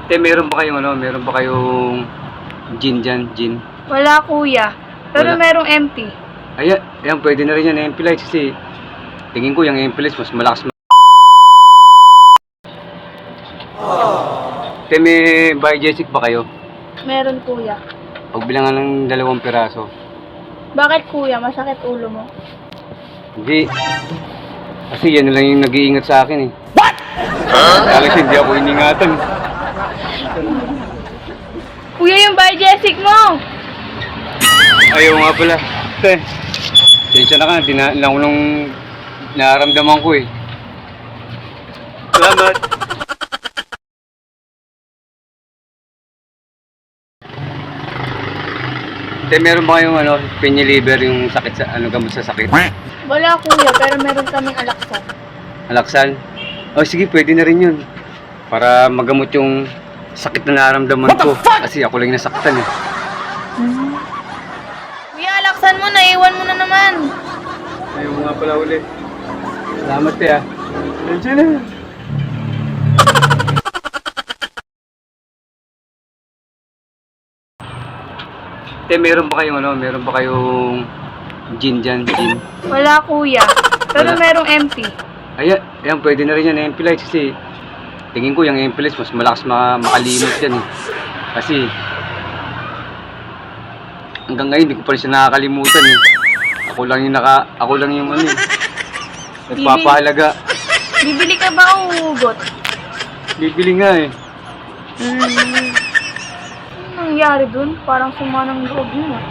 Meron ba kayong meron ba kayong gin dyan, gin? Wala kuya. Pero Wala. merong empty. Ayan, pwede na rin yan, MP Lights kasi tingin ko yung MP Lights mas malakas. May biogesic ba kayo? Meron kuya. Pagbilangan ng 2 piraso. Bakit kuya? Masakit ulo mo? Hindi. Kasi yan na lang yung nag-iingat sa akin eh. What? Kaya hindi ako iningatan. Kuya, yung biogesic mo! Ayaw nga pala. Sensya na ka, lang ko nung nararamdaman ko eh. Salamat. Meron ba kayong penny liver yung sakit sa gamot sa sakit? Wala kuya, pero meron kaming alaksan. Alaksan? Oh sige, pwede na rin yun. Para magamot yung sakit na nararamdaman ko. Kasi ako lang nasaktan eh. Kuya, alaksan mo, naiwan mo na naman. Ayaw mo nga pala ulit. Salamat ah. Nandiyan na. Meron ba kayong gin dyan, gin? Wala kuya. Pero Wala. merong empty. Ayan, pwede na rin yan, MP Lights kasi tingin ko yung MP Lights mas malakas makalimot yan eh. Kasi hanggang ngayon hindi ko pa rin siya nakakalimutan eh. Ako lang yung nagpapahalaga. Bibili ka ba o hugot? Bibili nga eh. Ano nangyari dun? Parang sumanang loob yun ah.